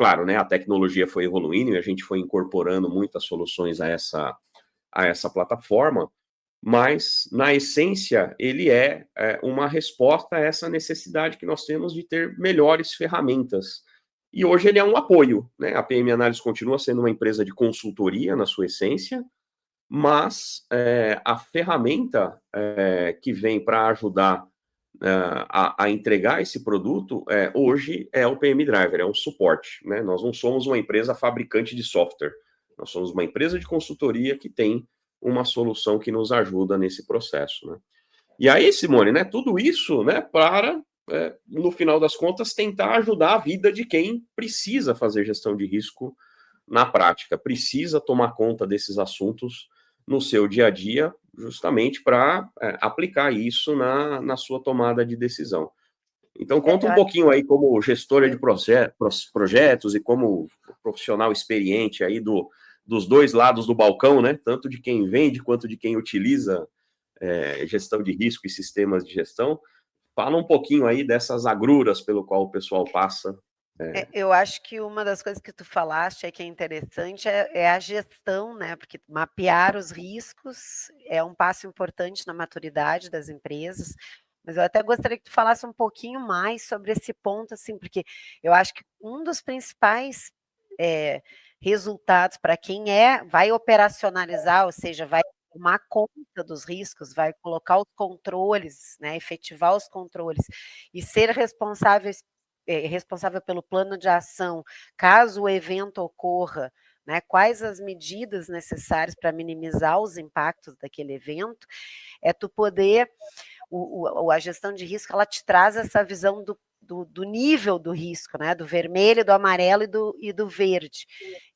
claro, né, a tecnologia foi evoluindo e a gente foi incorporando muitas soluções a essa plataforma, mas, na essência, ele é uma resposta a essa necessidade que nós temos de ter melhores ferramentas. E hoje ele é um apoio, né? A PM Análise continua sendo uma empresa de consultoria na sua essência, mas a ferramenta que vem para ajudar a entregar esse produto hoje é o PM Driver, é um suporte, né? Nós não somos uma empresa fabricante de software, nós somos uma empresa de consultoria que tem uma solução que nos ajuda nesse processo, né? E aí, Simone, né, tudo isso, né, para, no final das contas, tentar ajudar a vida de quem precisa fazer gestão de risco na prática, precisa tomar conta desses assuntos no seu dia a dia, justamente para aplicar isso na sua tomada de decisão. Então, conta um pouquinho aí como gestora de projetos e como profissional experiente aí dos dois lados do balcão, né? Tanto de quem vende quanto de quem utiliza gestão de risco e sistemas de gestão. Fala um pouquinho aí dessas agruras pelo qual o pessoal passa. Eu acho que uma das coisas que tu falaste que é interessante é a gestão, né? Porque mapear os riscos é um passo importante na maturidade das empresas. Mas eu até gostaria que tu falasse um pouquinho mais sobre esse ponto, assim, porque eu acho que um dos principais resultados para quem vai operacionalizar, ou seja, vai tomar conta dos riscos, vai colocar os controles, né, efetivar os controles e ser responsável pelo plano de ação, caso o evento ocorra, né, quais as medidas necessárias para minimizar os impactos daquele evento, tu poder, a gestão de risco, ela te traz essa visão do nível do risco, né, do vermelho, do amarelo e do verde.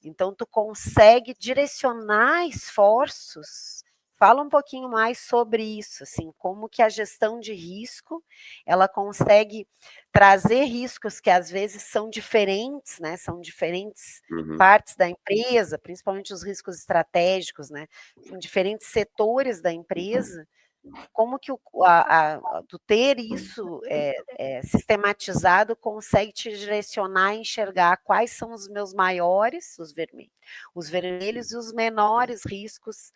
Então, tu consegue direcionar esforços. Fala um pouquinho mais sobre isso, assim, como que a gestão de risco, ela consegue trazer riscos que às vezes são diferentes, né, são diferentes partes da empresa, principalmente os riscos estratégicos, né, em diferentes setores da empresa. Como que tu ter isso sistematizado consegue te direcionar a enxergar quais são os meus maiores, os vermelhos e os menores riscos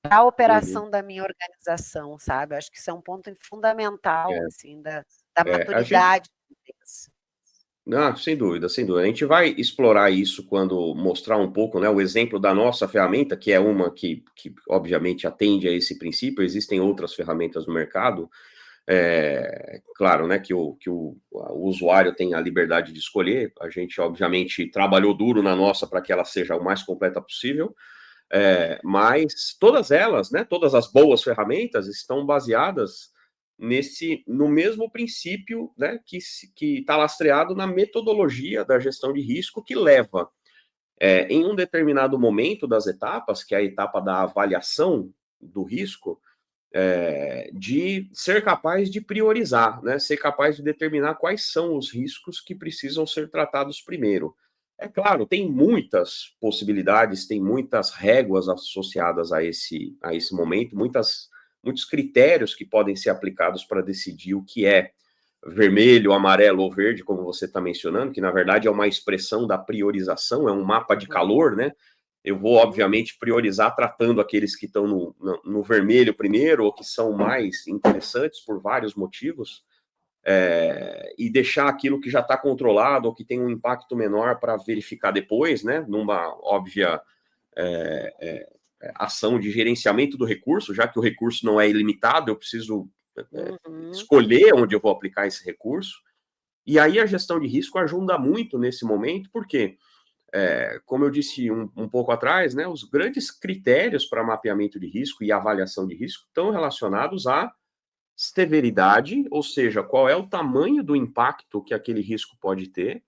para a operação da minha organização, sabe? Acho que isso é um ponto fundamental, assim, da maturidade da empresa. Não, sem dúvida, sem dúvida. A gente vai explorar isso quando mostrar um pouco, né, o exemplo da nossa ferramenta, que é uma que obviamente atende a esse princípio. Existem outras ferramentas no mercado. Claro, né, que o usuário tem a liberdade de escolher. A gente, obviamente, trabalhou duro na nossa para que ela seja o mais completa possível. Mas todas elas, né, todas as boas ferramentas estão baseadas no mesmo princípio, né, que está lastreado na metodologia da gestão de risco, que leva, em um determinado momento das etapas, que é a etapa da avaliação do risco, de ser capaz de priorizar, né, ser capaz de determinar quais são os riscos que precisam ser tratados primeiro. É claro, tem muitas possibilidades, tem muitas réguas associadas a esse momento, muitos critérios que podem ser aplicados para decidir o que é vermelho, amarelo ou verde, como você está mencionando, que na verdade é uma expressão da priorização, é um mapa de calor, né? Eu vou, obviamente, priorizar tratando aqueles que estão no vermelho primeiro, ou que são mais interessantes por vários motivos, e deixar aquilo que já está controlado ou que tem um impacto menor para verificar depois, né, numa óbvia ação de gerenciamento do recurso, já que o recurso não é ilimitado, eu preciso escolher onde eu vou aplicar esse recurso. E aí a gestão de risco ajuda muito nesse momento, porque, como eu disse um pouco atrás, né, os grandes critérios para mapeamento de risco e avaliação de risco estão relacionados à severidade, ou seja, qual é o tamanho do impacto que aquele risco pode ter,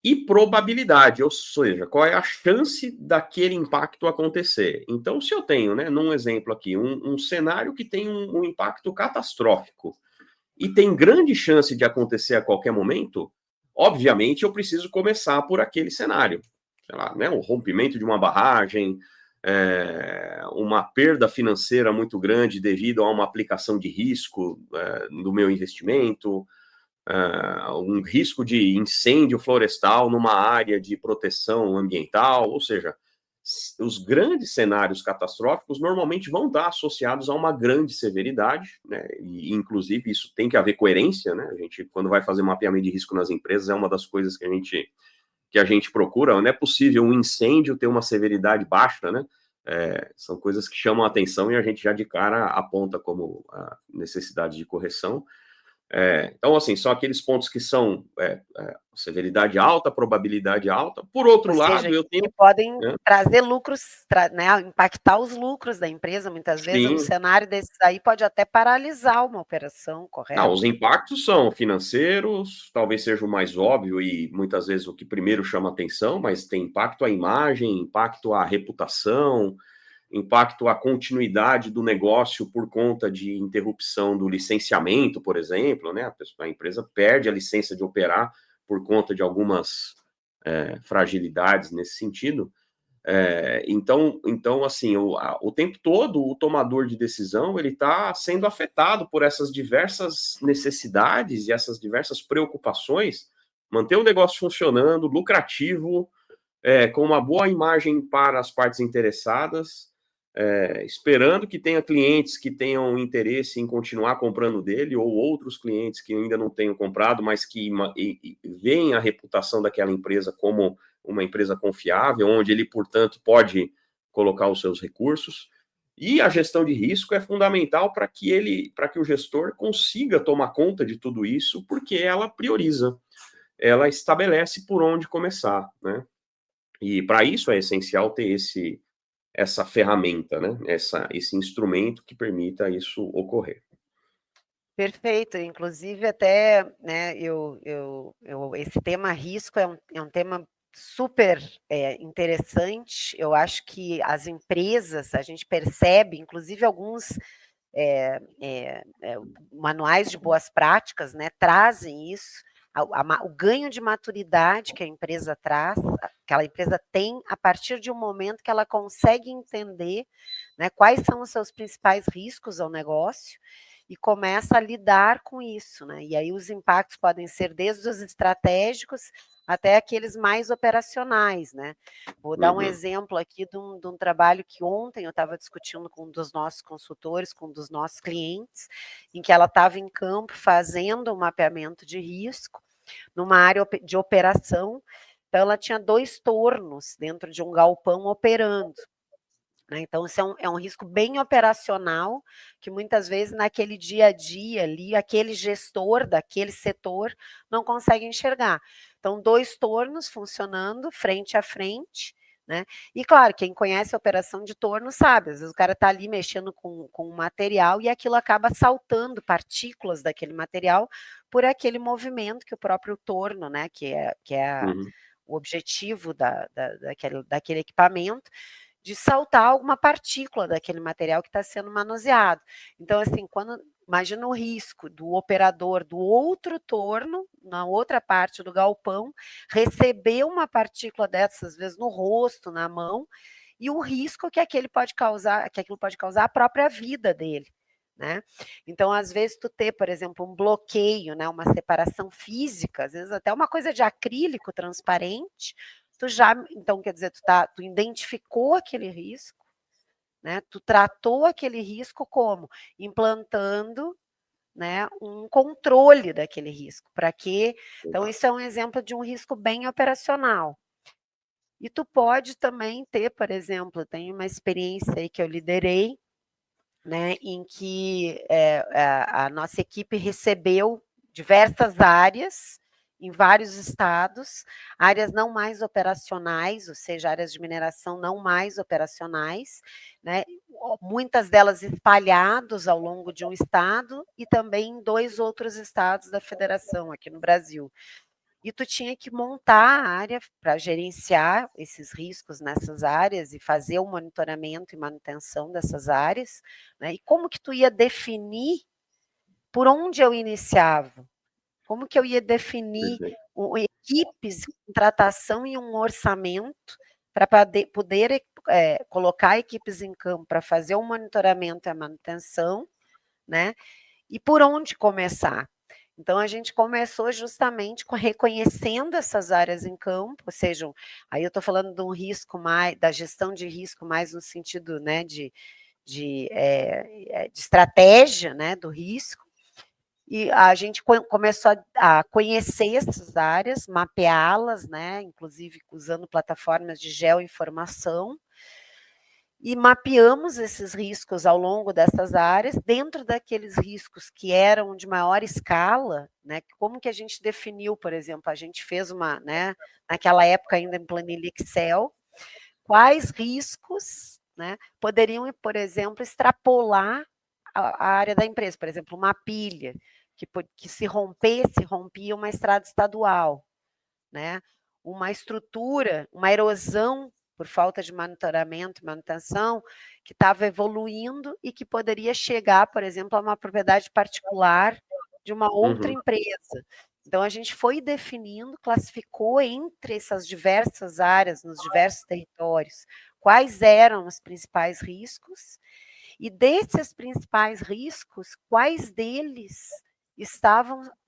e probabilidade, ou seja, qual é a chance daquele impacto acontecer. Então, se eu tenho, né, num exemplo aqui, um cenário que tem um impacto catastrófico e tem grande chance de acontecer a qualquer momento, obviamente eu preciso começar por aquele cenário. Sei lá, né, o rompimento de uma barragem, uma perda financeira muito grande devido a uma aplicação de risco do meu investimento, um risco de incêndio florestal numa área de proteção ambiental, ou seja, os grandes cenários catastróficos normalmente vão estar associados a uma grande severidade, né? E inclusive isso tem que haver coerência, né? A gente, quando vai fazer mapeamento de risco nas empresas, é uma das coisas que a gente procura. Não é possível um incêndio ter uma severidade baixa, né? São coisas que chamam a atenção e a gente já de cara aponta como a necessidade de correção. Então, assim, são aqueles pontos que são severidade alta, probabilidade alta. Por outro Ou seja, lado, eu tenho... que podem trazer lucros, né, impactar os lucros da empresa, muitas vezes, Sim. um cenário desses aí pode até paralisar uma operação, correto? Não, os impactos são financeiros, talvez seja o mais óbvio e muitas vezes o que primeiro chama atenção, mas tem impacto à imagem, impacto à reputação, impacto à continuidade do negócio por conta de interrupção do licenciamento, por exemplo, né? A empresa perde a licença de operar por conta de algumas fragilidades nesse sentido. Então, assim, o tempo todo o tomador de decisão ele está sendo afetado por essas diversas necessidades e essas diversas preocupações, manter o negócio funcionando, lucrativo, com uma boa imagem para as partes interessadas, esperando que tenha clientes que tenham interesse em continuar comprando dele, ou outros clientes que ainda não tenham comprado, mas que veem a reputação daquela empresa como uma empresa confiável, onde ele, portanto, pode colocar os seus recursos. E a gestão de risco é fundamental para que o gestor consiga tomar conta de tudo isso, porque ela prioriza, ela estabelece por onde começar, né? E para isso é essencial ter essa ferramenta, né? Esse instrumento que permita isso ocorrer. Perfeito, inclusive até, né, esse tema risco é um tema super interessante. Eu acho que as empresas, a gente percebe, inclusive alguns manuais de boas práticas, né, trazem isso, o ganho de maturidade que a empresa traz, que aquela empresa tem a partir de um momento que ela consegue entender, né, quais são os seus principais riscos ao negócio e começa a lidar com isso, né? E aí os impactos podem ser desde os estratégicos até aqueles mais operacionais, né? Vou dar um exemplo aqui de um trabalho que ontem eu estava discutindo com um dos nossos consultores, com um dos nossos clientes, em que ela estava em campo fazendo um mapeamento de risco numa área de operação. Então, ela tinha 2 tornos dentro de um galpão operando. Então, isso é um risco bem operacional, que muitas vezes naquele dia a dia ali, aquele gestor daquele setor não consegue enxergar. Então, 2 tornos funcionando frente a frente, né? E claro, quem conhece a operação de torno sabe, às vezes o cara está ali mexendo com um material e aquilo acaba saltando partículas daquele material por aquele movimento que o próprio torno, né? Que é o objetivo daquele equipamento, de saltar alguma partícula daquele material que está sendo manuseado. Então, assim, imagina o risco do operador do outro torno, na outra parte do galpão, receber uma partícula dessas, às vezes no rosto, na mão, e o risco que aquilo pode causar à própria vida dele. Né? Então, às vezes, tu ter, por exemplo, um bloqueio, né, uma separação física, às vezes até uma coisa de acrílico transparente, então, quer dizer, tu identificou aquele risco, né? Tu tratou aquele risco como? Implantando, né, um controle daquele risco. Para quê? Então, isso é um exemplo de um risco bem operacional. E tu pode também ter, por exemplo, tem uma experiência aí que eu liderei, né, em que a nossa equipe recebeu diversas áreas em vários estados, áreas não mais operacionais, ou seja, áreas de mineração não mais operacionais, né, muitas delas espalhadas ao longo de um estado e também em 2 outros estados da federação aqui no Brasil. E tu tinha que montar a área para gerenciar esses riscos nessas áreas e fazer o monitoramento e manutenção dessas áreas, né? E como que tu ia definir por onde eu iniciava? Como que eu ia definir equipes, contratação e um orçamento para poder colocar equipes em campo para fazer o monitoramento e a manutenção, né? E por onde começar? Então, a gente começou justamente reconhecendo essas áreas em campo, ou seja, aí eu estou falando de um risco mais, da gestão de risco mais no sentido, né, de estratégia, né, do risco, e a gente começou a conhecer essas áreas, mapeá-las, né, inclusive usando plataformas de geoinformação, e mapeamos esses riscos ao longo dessas áreas, dentro daqueles riscos que eram de maior escala, né? Como que a gente definiu, por exemplo, a gente fez uma, né, naquela época ainda em planilha Excel, quais riscos, né, poderiam, por exemplo, extrapolar a área da empresa, por exemplo, uma pilha, que se rompesse, rompia uma estrada estadual, né? Uma estrutura, uma erosão por falta de monitoramento e manutenção, que estava evoluindo e que poderia chegar, por exemplo, a uma propriedade particular de uma outra empresa. Então, a gente foi definindo, classificou entre essas diversas áreas, nos diversos territórios, quais eram os principais riscos, e desses principais riscos, quais deles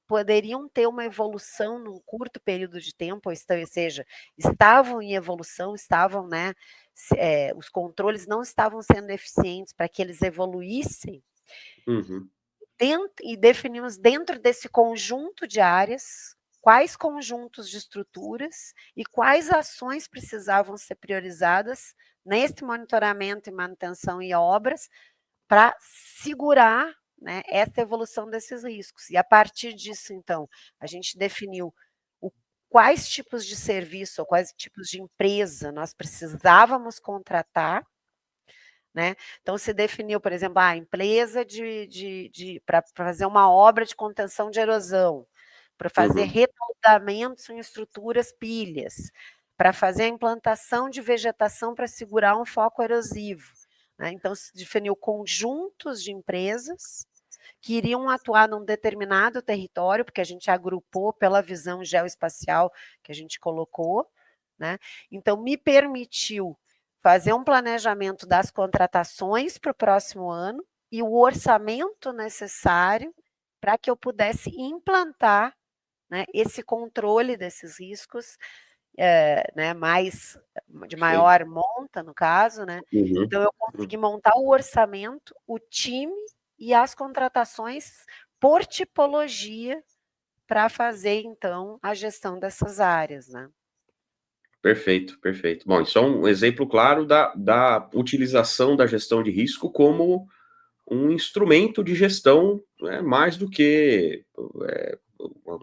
poderiam ter uma evolução num curto período de tempo, ou seja, estavam em evolução, estavam, né, os controles não estavam sendo eficientes para que eles evoluíssem, e definimos dentro desse conjunto de áreas quais conjuntos de estruturas e quais ações precisavam ser priorizadas nesse monitoramento e manutenção e obras para segurar, né, essa evolução desses riscos. E a partir disso, então, a gente definiu quais tipos de serviço ou quais tipos de empresa nós precisávamos contratar, né? Então, se definiu, por exemplo, a empresa para fazer uma obra de contenção de erosão, para fazer retoldamentos em estruturas pilhas, para fazer a implantação de vegetação para segurar um foco erosivo. Né? Então, se definiu conjuntos de empresas que iriam atuar num determinado território, porque a gente agrupou pela visão geoespacial que a gente colocou, né? Então, me permitiu fazer um planejamento das contratações para o próximo ano e o orçamento necessário para que eu pudesse implantar, né, esse controle desses riscos, né, de maior monta, no caso, né? Então, eu consegui montar o orçamento, o time e as contratações por tipologia para fazer, então, a gestão dessas áreas, né? Perfeito, perfeito. Bom, isso é um exemplo claro da utilização da gestão de risco como um instrumento de gestão, né, mais do que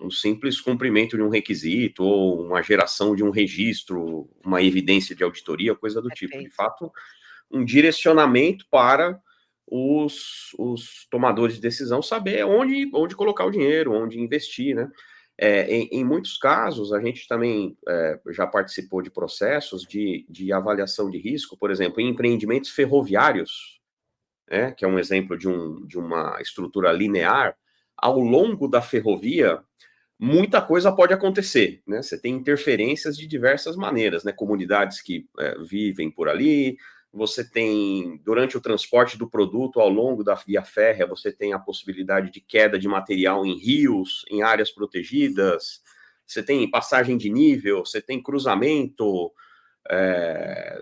um simples cumprimento de um requisito ou uma geração de um registro, uma evidência de auditoria, coisa do tipo. De fato, um direcionamento para os tomadores de decisão saber onde colocar o dinheiro, onde investir, né? Em muitos casos, a gente também já participou de processos de avaliação de risco, por exemplo, em empreendimentos ferroviários, né, que é um exemplo de uma estrutura linear. Ao longo da ferrovia, muita coisa pode acontecer, né? Você tem interferências de diversas maneiras, né? Comunidades que vivem por ali, você tem, durante o transporte do produto ao longo da via férrea, você tem a possibilidade de queda de material em rios, em áreas protegidas, você tem passagem de nível, você tem cruzamento,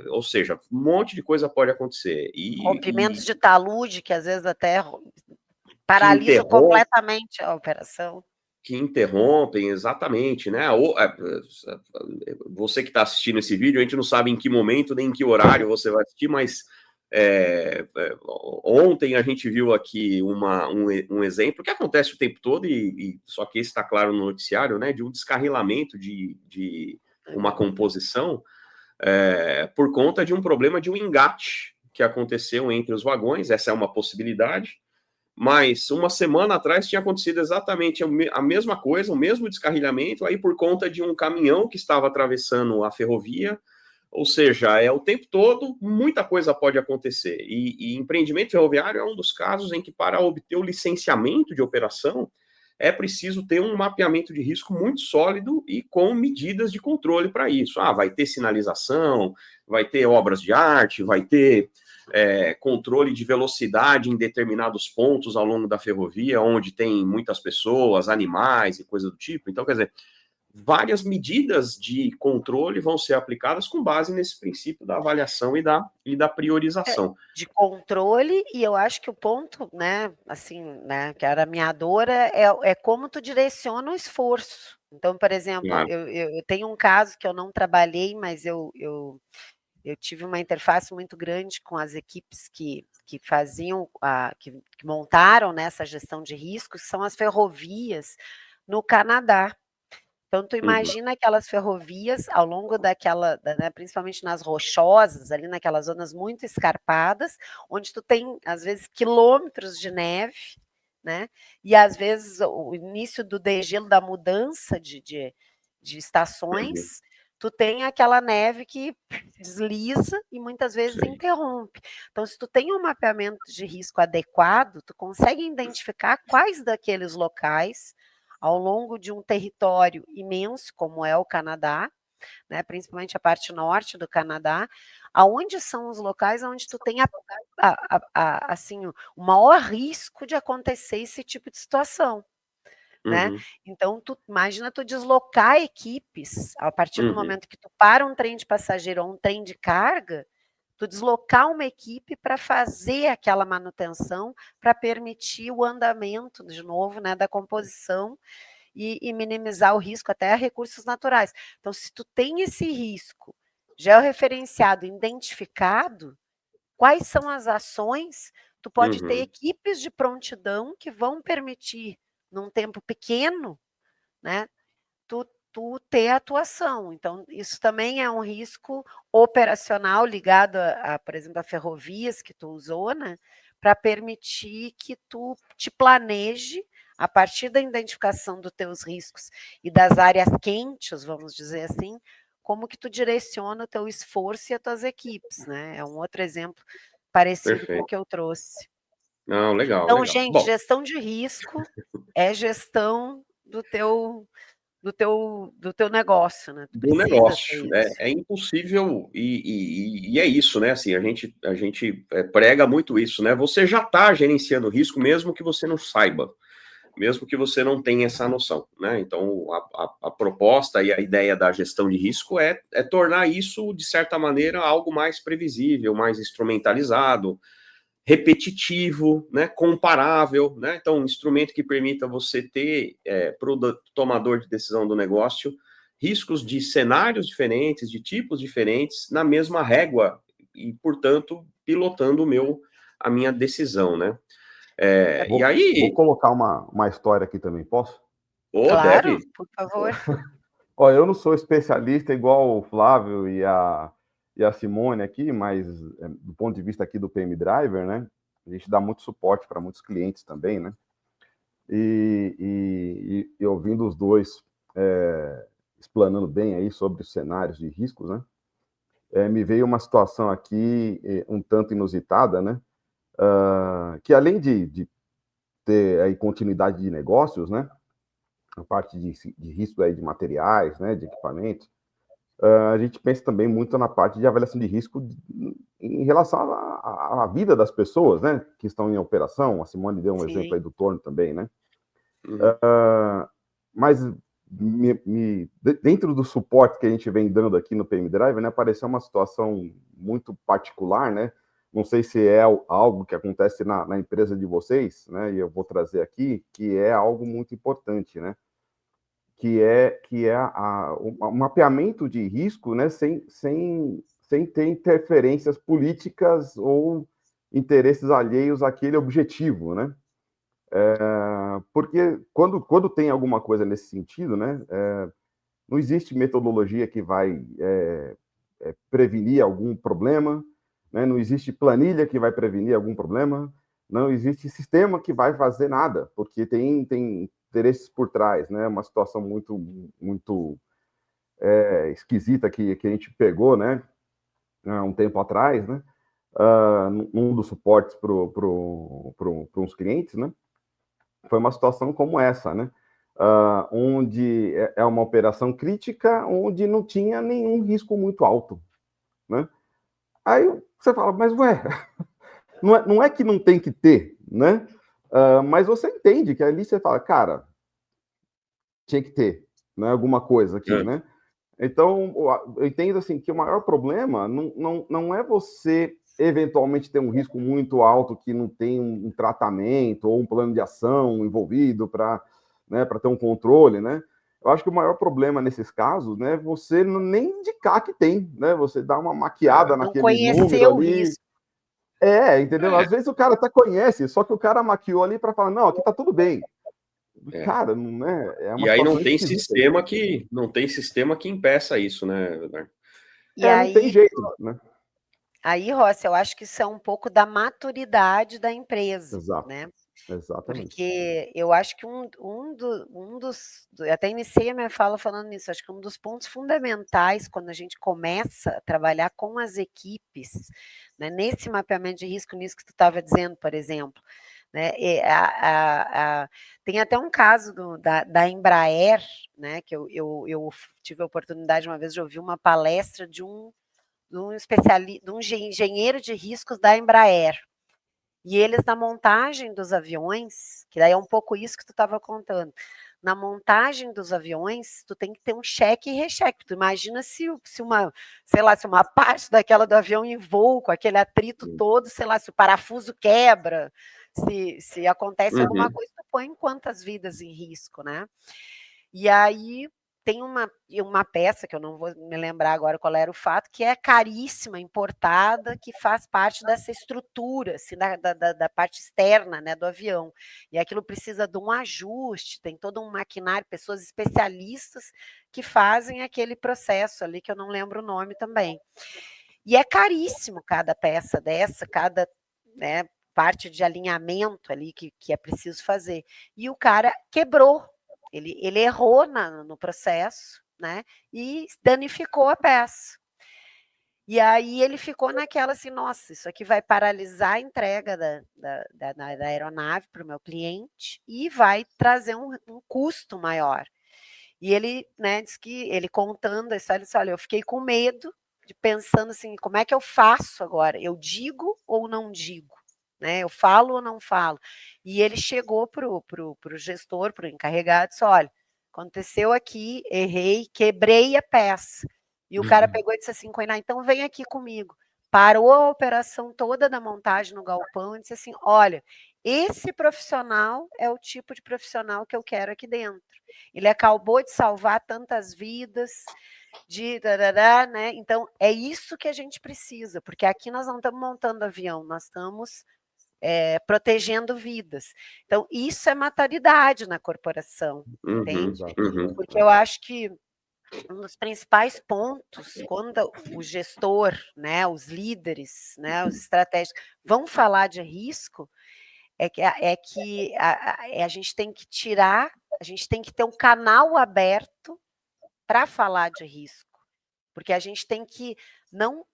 ou seja, um monte de coisa pode acontecer. Rompimentos de talude, que às vezes até paralisam completamente a operação. Que interrompem, exatamente, né? Você que está assistindo esse vídeo, a gente não sabe em que momento nem em que horário você vai assistir, mas ontem a gente viu aqui um exemplo que acontece o tempo todo, e só que esse está claro no noticiário, né? De um descarrilamento de uma composição por conta de um problema de um engate que aconteceu entre os vagões. Essa é uma possibilidade. Mas uma semana atrás tinha acontecido exatamente a mesma coisa, o mesmo descarrilhamento, aí por conta de um caminhão que estava atravessando a ferrovia. Ou seja, o tempo todo muita coisa pode acontecer. E empreendimento ferroviário é um dos casos em que, para obter o licenciamento de operação, é preciso ter um mapeamento de risco muito sólido e com medidas de controle para isso. Vai ter sinalização, vai ter obras de arte, vai ter controle de velocidade em determinados pontos ao longo da ferrovia, onde tem muitas pessoas, animais e coisa do tipo. Então, quer dizer, várias medidas de controle vão ser aplicadas com base nesse princípio da avaliação e da priorização. De controle, e eu acho que o ponto, né, assim, né, que era a minha dor é como tu direciona o esforço. Então, por exemplo, Claro. eu tenho um caso que eu não trabalhei, mas eu tive uma interface muito grande com as equipes que faziam, que montaram, né, essa gestão de riscos, que são as ferrovias no Canadá. Então, tu imagina aquelas ferrovias ao longo daquela, né, principalmente nas rochosas, ali naquelas zonas muito escarpadas, onde tu tem, às vezes, quilômetros de neve, né? E às vezes o início do degelo, da mudança de estações, tu tem aquela neve que desliza e muitas vezes interrompe. Então, se tu tem um mapeamento de risco adequado, tu consegue identificar quais daqueles locais ao longo de um território imenso, como é o Canadá, né, principalmente a parte norte do Canadá, aonde são os locais onde tu tem assim, o maior risco de acontecer esse tipo de situação. Né? Então, imagina tu deslocar equipes, a partir do momento que tu para um trem de passageiro ou um trem de carga, tu deslocar uma equipe para fazer aquela manutenção, para permitir o andamento, de novo, né, da composição e minimizar o risco até a recursos naturais. Então, se tu tem esse risco georreferenciado, identificado, quais são as ações? Tu pode ter equipes de prontidão que vão permitir, num tempo pequeno, né, tu ter atuação. Então, isso também é um risco operacional ligado por exemplo, a ferrovias que tu usou, né, para permitir que tu te planeje a partir da identificação dos teus riscos e das áreas quentes, vamos dizer assim, como que tu direciona o teu esforço e as tuas equipes, né? É um outro exemplo parecido com o que eu trouxe. Não, legal, Então, legal. gente, Bom, gestão de risco é gestão do teu negócio, né? Tu do precisa ter negócio, isso. é impossível e é isso, né? Assim, a gente prega muito isso, né? Você já está gerenciando risco, mesmo que você não saiba, mesmo que você não tenha essa noção, né? Então, a proposta e a ideia da gestão de risco é tornar isso, de certa maneira, algo mais previsível, mais instrumentalizado, repetitivo, né, comparável, né? Então, um instrumento que permita você ter para o tomador de decisão do negócio riscos de cenários diferentes, de tipos diferentes, na mesma régua e, portanto, pilotando a minha decisão, né? E Vou aí, colocar uma história aqui também, posso? Claro, deve. por favor. Olha, eu não sou especialista igual o Flávio e a Simone aqui, mas do ponto de vista aqui do PM Driver, né? A gente dá muito suporte para muitos clientes também, né? E ouvindo os dois explanando bem aí sobre os cenários de riscos, né? Me veio uma situação aqui um tanto inusitada, né? Que além de ter aí continuidade de negócios, né? A parte de risco aí de materiais, né? De equipamentos, a gente pensa também muito na parte de avaliação de risco em relação à vida das pessoas, né? Que estão em operação. A Simone deu um exemplo aí do torno também, né? Mas dentro do suporte que a gente vem dando aqui no PM Drive, né, apareceu uma situação muito particular, né? Não sei se é algo que acontece na empresa de vocês, né? E eu vou trazer aqui, que é algo muito importante, né? Que é o mapeamento de risco, né? Sem ter interferências políticas ou interesses alheios àquele objetivo, né? Porque quando tem alguma coisa nesse sentido, né, não existe metodologia que vai prevenir algum problema, né, não existe planilha que vai prevenir algum problema, não existe sistema que vai fazer nada, porque tem interesses por trás, né, uma situação muito esquisita que a gente pegou, né, há um tempo atrás, né, num dos suportes para uns clientes, né, foi uma situação como essa, né? Onde é uma operação crítica, onde não tinha nenhum risco muito alto, né? Aí você fala, mas ué, não é que não tem que ter, né? Mas você entende que ali você fala, cara, tinha que ter, né, alguma coisa aqui, né? Então, eu entendo assim que o maior problema não é você eventualmente ter um risco muito alto que não tem um tratamento ou um plano de ação envolvido para, né, para ter um controle, né? Eu acho que o maior problema nesses casos, né, você nem indicar que tem, né? Você dá uma maquiada Não naquele conhecer número o ali. risco. Entendeu? Às vezes o cara até conhece, só que o cara maquiou ali para falar, não, aqui tá tudo bem. Cara, não é uma E aí situação esquisita. não tem sistema que impeça isso, né, Leonardo? E Não tem aí, jeito, né? Rossi, eu acho que isso é um pouco da maturidade da empresa, Exato, né? exatamente. Porque eu acho que um dos. Eu até iniciei a minha fala falando nisso. Acho que um dos pontos fundamentais quando a gente começa a trabalhar com as equipes, né, nesse mapeamento de risco, nisso que tu estava dizendo, por exemplo. Né, tem até um caso da Embraer, né, que eu tive a oportunidade uma vez de ouvir uma palestra de um especialista, de um engenheiro de riscos da Embraer. E eles, na montagem dos aviões, que daí é um pouco isso que tu estava contando, na montagem dos aviões, tu tem que ter um cheque e recheque. Tu imagina se uma, sei lá, se uma parte daquela do avião em voo, com aquele atrito todo, sei lá, se o parafuso quebra, se acontece alguma coisa, tu põe quantas vidas em risco, né? E aí tem uma peça, que eu não vou me lembrar agora qual era o fato, que é caríssima, importada, que faz parte dessa estrutura, assim, da parte externa, né, do avião. E aquilo precisa de um ajuste, tem todo um maquinário, pessoas especialistas que fazem aquele processo ali, que eu não lembro o nome também. E é caríssimo cada peça dessa, cada, né, parte de alinhamento ali que é preciso fazer. E o cara quebrou. Ele errou no processo, né? E danificou a peça. E aí ele ficou naquela assim, nossa, isso aqui vai paralisar a entrega da aeronave para o meu cliente e vai trazer um custo maior. E ele, né, disse que ele contando a história, ele disse, olha, eu fiquei com medo de pensando assim, como é que eu faço agora? Eu digo ou não digo? Né? Eu falo ou não falo? E ele chegou para o gestor, para o encarregado, e disse, olha, aconteceu aqui, errei, quebrei a peça. E o cara pegou e disse assim, Koiná, então vem aqui comigo. Parou a operação toda da montagem no galpão e disse assim, olha, esse profissional é o tipo de profissional que eu quero aqui dentro. Ele acabou de salvar tantas vidas, né? Então, é isso que a gente precisa, porque aqui nós não estamos montando avião, nós estamos protegendo vidas. Então, isso é maturidade na corporação, entende? Porque eu acho que um dos principais pontos, quando o gestor, né, os líderes, né, os estratégicos, vão falar de risco, é que a gente tem que tirar, a gente tem que ter um canal aberto para falar de risco, porque a gente tem que não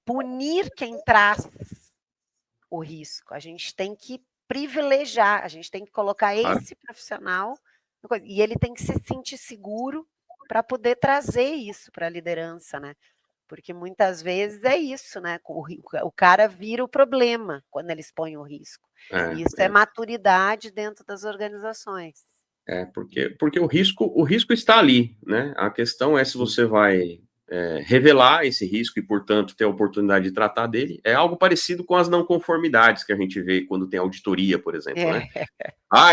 punir quem traz o risco, a gente tem que privilegiar, a gente tem que colocar esse profissional, e ele tem que se sentir seguro para poder trazer isso para a liderança, né? Porque muitas vezes é isso, né? O cara vira o problema quando ele expõe o risco. E isso é maturidade dentro das organizações. Porque o risco está ali, né? A questão é se você vai revelar esse risco e, portanto, ter a oportunidade de tratar dele. É algo parecido com as não conformidades que a gente vê quando tem auditoria, por exemplo, né?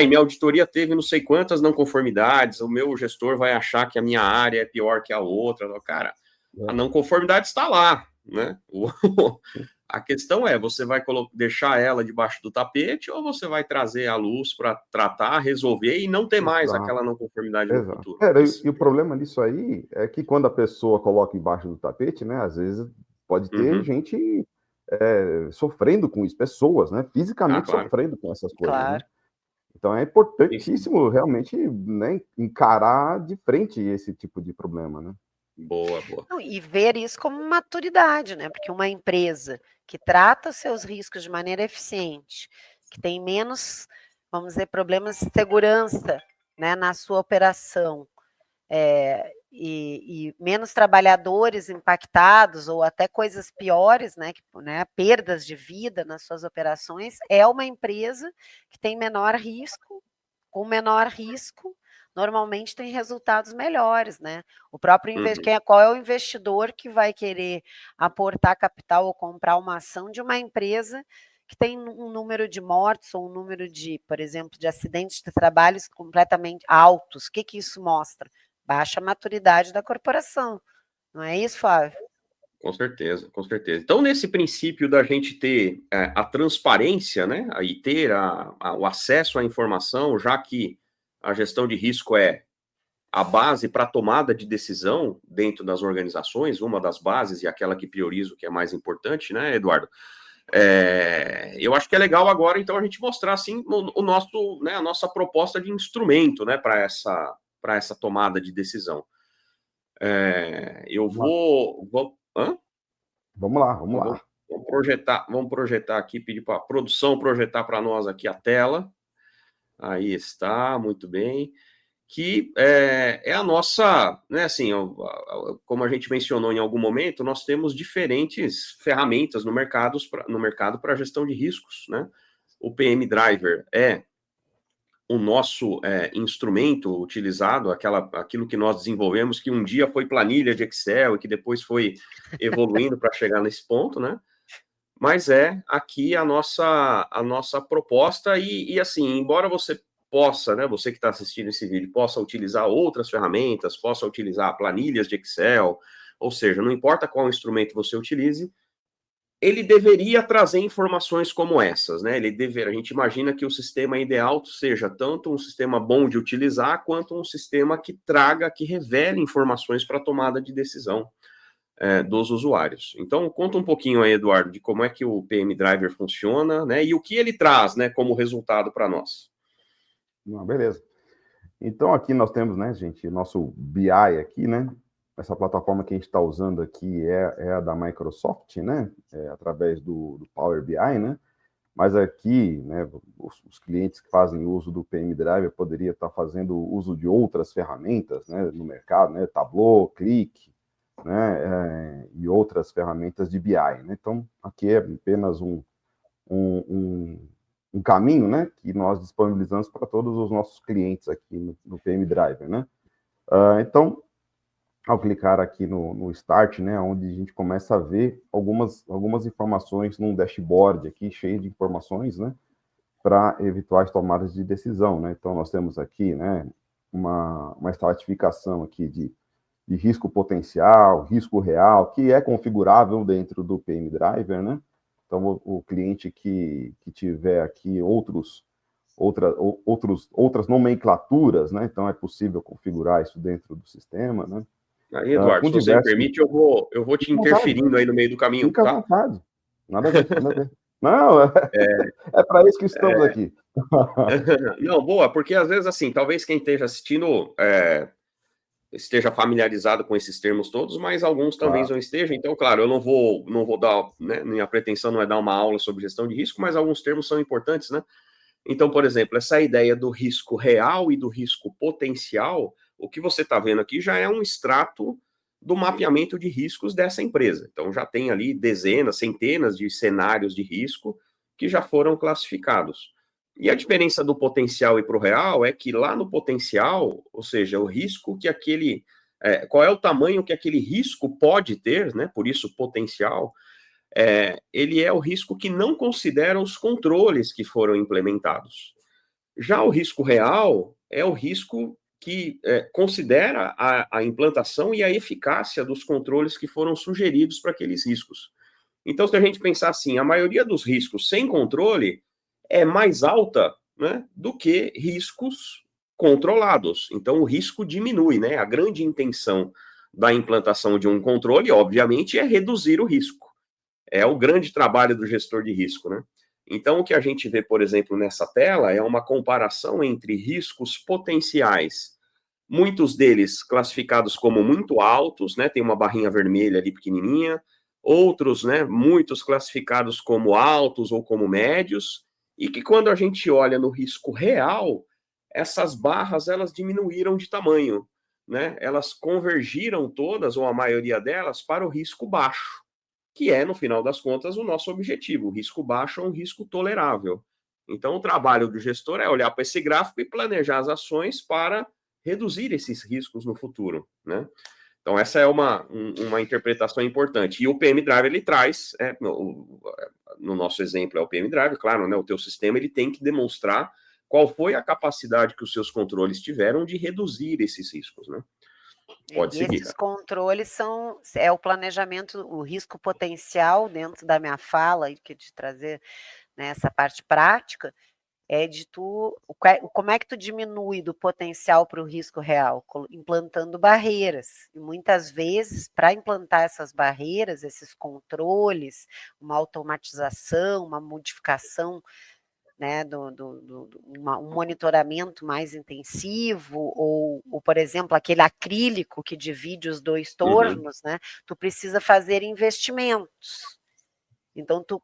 E minha auditoria teve não sei quantas não conformidades, o meu gestor vai achar que a minha área é pior que a outra. Cara, a não conformidade está lá, né? A questão é, você vai deixar ela debaixo do tapete ou você vai trazer a luz para tratar, resolver e não ter mais aquela não conformidade no futuro? E o problema disso aí é que quando a pessoa coloca embaixo do tapete, né, às vezes pode ter gente sofrendo com isso, pessoas, né, fisicamente sofrendo com essas coisas, né? Então é importantíssimo realmente, né, encarar de frente esse tipo de problema, né? Boa. E ver isso como maturidade, né? Porque uma empresa que trata os seus riscos de maneira eficiente, que tem menos, vamos dizer, problemas de segurança, né, na sua operação, e menos trabalhadores impactados, ou até coisas piores, né, perdas de vida nas suas operações, é uma empresa que tem menor risco, com menor risco, normalmente tem resultados melhores, né? O próprio qual é o investidor que vai querer aportar capital ou comprar uma ação de uma empresa que tem um número de mortes ou um número de, por exemplo, de acidentes de trabalho completamente altos? O que isso mostra? Baixa maturidade da corporação. Não é isso, Flávio? Com certeza, com certeza. Então, nesse princípio da gente ter a transparência, né, e ter o acesso à informação, já que a gestão de risco é a base para a tomada de decisão dentro das organizações, uma das bases e aquela que prioriza o que é mais importante, né, Eduardo? Eu acho que é legal agora, então, a gente mostrar, assim, o nosso, né, a nossa proposta de instrumento, né, para essa tomada de decisão. Eu vou hã? Vamos lá. Vamos projetar aqui, pedir para a produção projetar para nós aqui a tela. Aí está, muito bem. Que é a nossa, né, assim, como a gente mencionou em algum momento, nós temos diferentes ferramentas no mercado para gestão de riscos, né? O PM Driver é o nosso instrumento utilizado, aquilo que nós desenvolvemos, que um dia foi planilha de Excel e que depois foi evoluindo para chegar nesse ponto, né? Mas é aqui a nossa proposta e assim, embora você possa, né, você que está assistindo esse vídeo, possa utilizar outras ferramentas, possa utilizar planilhas de Excel, ou seja, não importa qual instrumento você utilize, ele deveria trazer informações como essas, né? A gente imagina que o sistema ideal seja tanto um sistema bom de utilizar, quanto um sistema que traga, que revele informações para a tomada de decisão dos usuários. Então, conta um pouquinho aí, Eduardo, de como é que o PM Driver funciona, né? E o que ele traz, né, como resultado para nós. Beleza. Então, aqui nós temos, né, gente, nosso BI aqui, né? Essa plataforma que a gente está usando aqui é a da Microsoft, né? Através do Power BI, né? Mas aqui, né, os clientes que fazem uso do PM Driver poderiam estar fazendo uso de outras ferramentas, né, no mercado, né? Tableau, Click, né? E outras ferramentas de BI, né? Então, aqui é apenas um caminho, né, que nós disponibilizamos para todos os nossos clientes aqui no PM Driver, né? Então, ao clicar aqui no Start, né, onde a gente começa a ver algumas informações num dashboard aqui, cheio de informações, né, para eventuais tomadas de decisão, né? Então, nós temos aqui, né, uma estratificação aqui de risco potencial, risco real, que é configurável dentro do PM Driver, né? Então, o cliente que tiver aqui outras nomenclaturas, né? Então, é possível configurar isso dentro do sistema, né? Aí, Eduardo, se você me permite, eu vou te interferindo aí no meio do caminho, Fica à vontade. Nada a ver. Não, é para isso que estamos aqui. Não, boa, porque às vezes, assim, talvez quem esteja assistindo esteja familiarizado com esses termos todos, mas alguns também não estejam. Então, claro, eu não vou dar, né, minha pretensão não é dar uma aula sobre gestão de risco, mas alguns termos são importantes, né? Então, por exemplo, essa ideia do risco real e do risco potencial, o que você está vendo aqui já é um extrato do mapeamento de riscos dessa empresa. Então, já tem ali dezenas, centenas de cenários de risco que já foram classificados. E a diferença do potencial e para o real é que lá no potencial, ou seja, o risco que qual é o tamanho que aquele risco pode ter, né? Por isso, potencial. Ele é o risco que não considera os controles que foram implementados. Já o risco real é o risco que considera a implantação e a eficácia dos controles que foram sugeridos para aqueles riscos. Então, se a gente pensar assim, a maioria dos riscos sem controle é mais alta, né, do que riscos controlados. Então, o risco diminui, né? A grande intenção da implantação de um controle, obviamente, é reduzir o risco. É o grande trabalho do gestor de risco, né? Então, o que a gente vê, por exemplo, nessa tela é uma comparação entre riscos potenciais, muitos deles classificados como muito altos, né? Tem uma barrinha vermelha ali pequenininha, outros, né? Muitos classificados como altos ou como médios, e que quando a gente olha no risco real, essas barras elas diminuíram de tamanho. né, elas convergiram todas, ou a maioria delas, para o risco baixo, que é, no final das contas, o nosso objetivo. O risco baixo é um risco tolerável. Então, o trabalho do gestor é olhar para esse gráfico e planejar as ações para reduzir esses riscos no futuro, né? Então, essa é uma interpretação importante. E o PM Drive, ele traz, no nosso exemplo é o PM Drive, claro, né? O teu sistema, ele tem que demonstrar qual foi a capacidade que os seus controles tiveram de reduzir esses riscos, né? Pode seguir, esses controles é o planejamento, o risco potencial dentro da minha fala, que de trazer, né, essa parte prática, é de como é que tu diminui do potencial para o risco real? Implantando barreiras. E muitas vezes, para implantar essas barreiras, esses controles, uma automatização, uma modificação, né, um monitoramento mais intensivo, ou, por exemplo, aquele acrílico que divide os dois tornos, né, tu precisa fazer investimentos. Então, tu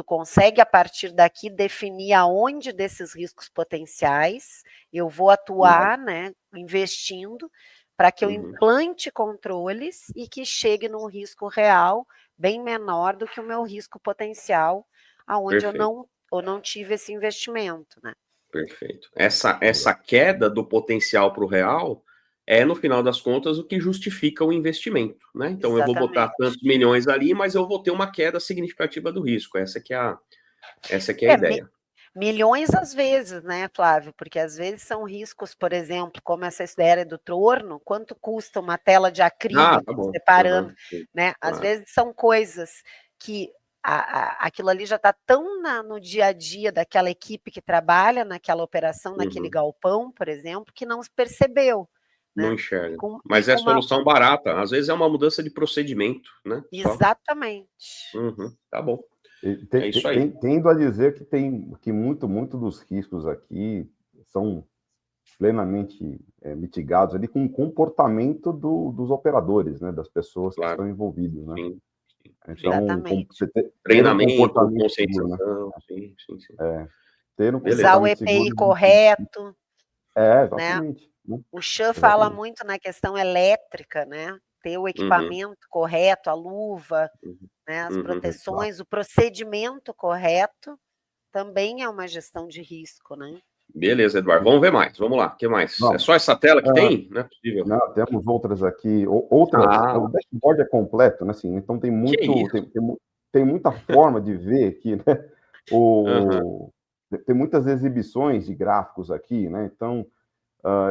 consegue, a partir daqui, definir aonde desses riscos potenciais eu vou atuar, né, investindo, para que eu implante controles e que chegue num risco real bem menor do que o meu risco potencial, aonde eu não tive esse investimento, né? Perfeito. Essa queda do potencial para o real é, no final das contas, o que justifica o investimento, né? Então, eu vou botar tantos milhões ali, mas eu vou ter uma queda significativa do risco. Essa que é a ideia. Milhões às vezes, né, Flávio? Porque às vezes são riscos, por exemplo, como essa ideia do torno, quanto custa uma tela de acrílico separando, né? Às vezes são coisas que aquilo ali já está tão no dia a dia daquela equipe que trabalha naquela operação, naquele galpão, por exemplo, que não se percebeu. Não né? enxerga. Mas é solução barata. Às vezes é uma mudança de procedimento, né? Exatamente. Tá bom. É isso aí. Tendo a dizer que muito dos riscos aqui são plenamente mitigados ali com o comportamento dos operadores, né? Das pessoas que estão envolvidas, né? Sim. Então, treinamento, conscientização, sim. Usar o EPI correto. Exatamente. Né? O Chan fala muito na questão elétrica, né? Ter o equipamento correto, a luva, né? As proteções, o procedimento correto também é uma gestão de risco, né? Beleza, Eduardo. Vamos ver mais. Vamos lá. O que mais? É só essa tela que tem? Não é possível. Não, temos outras aqui. O dashboard é completo, né? Assim, então tem muita forma de ver aqui, né? Tem muitas exibições de gráficos aqui, né? Então,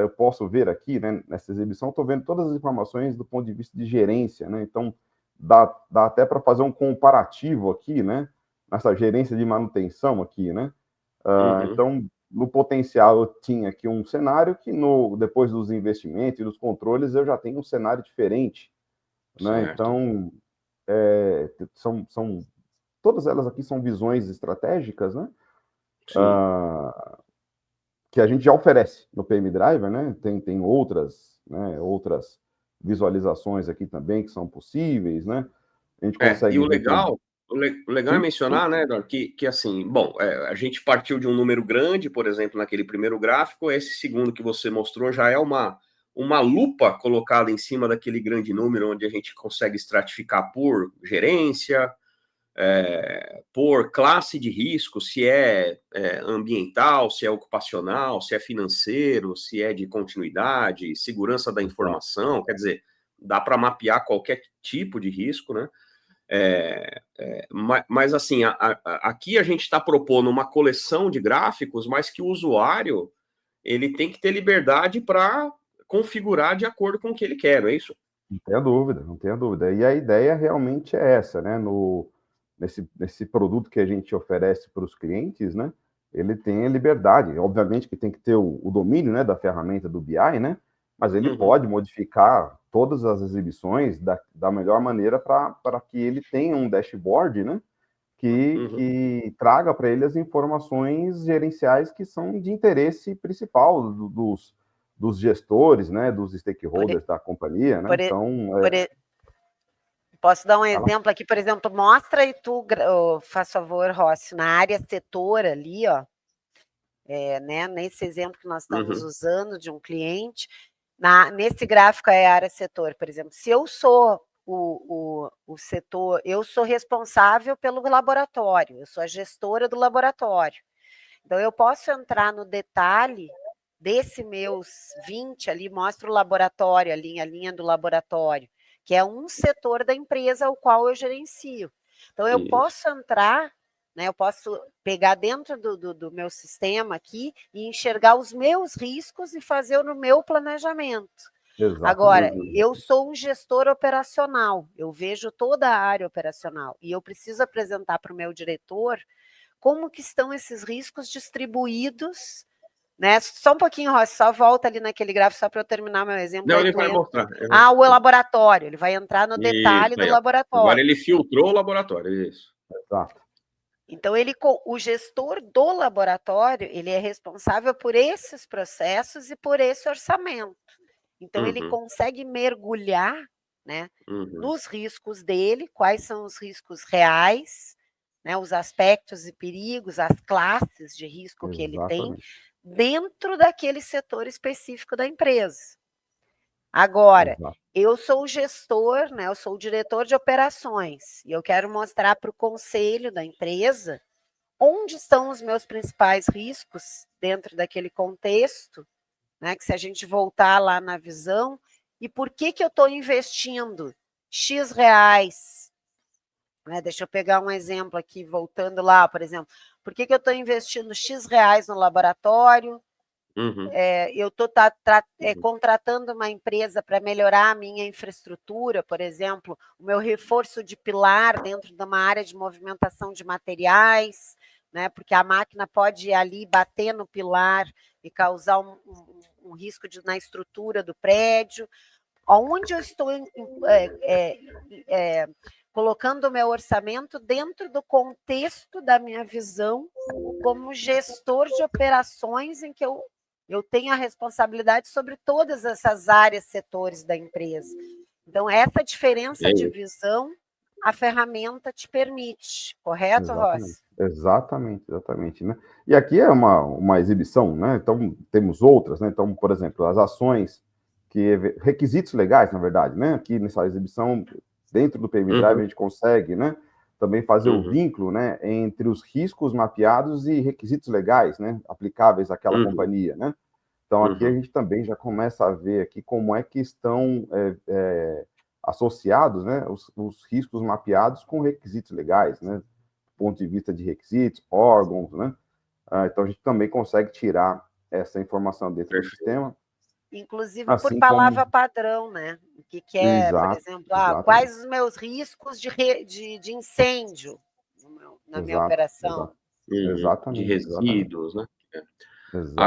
eu posso ver aqui, né? Nessa exibição, estou vendo todas as informações do ponto de vista de gerência, né? Então, dá até para fazer um comparativo aqui, né? Nessa gerência de manutenção aqui, né? Então, no potencial, eu tinha aqui um cenário que, depois dos investimentos e dos controles, eu já tenho um cenário diferente. Né? Então, todas elas aqui são visões estratégicas, né? Que a gente já oferece no PM Driver, né? Tem outras visualizações aqui também que são possíveis, né? A gente consegue e o legal é mencionar, né, Eduardo, que assim, bom, a gente partiu de um número grande, por exemplo, naquele primeiro gráfico, esse segundo que você mostrou já é uma lupa colocada em cima daquele grande número, onde a gente consegue estratificar por gerência, por classe de risco, se é ambiental, se é ocupacional, se é financeiro, se é de continuidade, segurança da informação, quer dizer, dá para mapear qualquer tipo de risco, né? Mas assim, aqui a gente está propondo uma coleção de gráficos, mas que o usuário ele tem que ter liberdade para configurar de acordo com o que ele quer, não é isso? Não tenha dúvida. E a ideia realmente é essa, né? Nesse produto que a gente oferece para os clientes, né? Ele tem a liberdade, obviamente que tem que ter o domínio, né, da ferramenta do BI, né? Mas ele pode modificar todas as exibições da melhor maneira para que ele tenha um dashboard, né? Que traga para ele as informações gerenciais que são de interesse principal dos gestores, né? Dos stakeholders da companhia, né? Então, posso dar um exemplo aqui, por exemplo, mostra aí tu, faz favor, Rócio, na área setor ali, ó, né, nesse exemplo que nós estamos usando de um cliente, Nesse gráfico é área setor, por exemplo. Se eu sou o setor, eu sou responsável pelo laboratório, eu sou a gestora do laboratório. Então, eu posso entrar no detalhe desse meus 20 ali, mostra o laboratório, a linha do laboratório, que é um setor da empresa ao qual eu gerencio. Então, eu posso entrar, né, eu posso pegar dentro do meu sistema aqui e enxergar os meus riscos e fazer no meu planejamento. Exatamente. Agora, eu sou um gestor operacional, eu vejo toda a área operacional e eu preciso apresentar para o meu diretor como que estão esses riscos distribuídos, né? Só um pouquinho, Rossi, só volta ali naquele gráfico só para eu terminar meu exemplo. Não, ele vai mostrar. O laboratório, ele vai entrar no detalhe do laboratório. Agora ele filtrou o laboratório, isso. Exato. Então, o gestor do laboratório, ele é responsável por esses processos e por esse orçamento. Então, ele consegue mergulhar, né, nos riscos dele, quais são os riscos reais, né, os aspectos e perigos, as classes de risco que ele tem, dentro daquele setor específico da empresa. Agora, eu sou o gestor, né, eu sou o diretor de operações, e eu quero mostrar para o conselho da empresa onde estão os meus principais riscos dentro daquele contexto, né, que se a gente voltar lá na visão, e por que eu estou investindo X reais, né, deixa eu pegar um exemplo aqui, voltando lá, por exemplo, por que eu estou investindo X reais no laboratório, eu estou contratando uma empresa para melhorar a minha infraestrutura, por exemplo, o meu reforço de pilar dentro de uma área de movimentação de materiais, né, porque a máquina pode ir ali bater no pilar e causar um risco na estrutura do prédio. Onde eu estou colocando o meu orçamento dentro do contexto da minha visão como gestor de operações em que eu tenho a responsabilidade sobre todas essas áreas, setores da empresa. Então, essa diferença de visão, a ferramenta te permite, correto, Rossi? Exatamente. Né? E aqui é uma exibição, né? Então, temos outras, né? Então, por exemplo, as ações, requisitos legais, na verdade, né? Aqui nessa exibição, dentro do PM Drive, a gente consegue, né? Também fazer o vínculo, né, entre os riscos mapeados e requisitos legais, né, aplicáveis àquela companhia, né? Então, aqui a gente também já começa a ver aqui como é que estão associados, né, os riscos mapeados com requisitos legais, né, do ponto de vista de requisitos, órgãos, né? Então, a gente também consegue tirar essa informação dentro do sistema. Inclusive assim por palavra padrão, né? O que é, por exemplo, quais os meus riscos de incêndio na minha operação? Exatamente. De resíduos, né? Exato.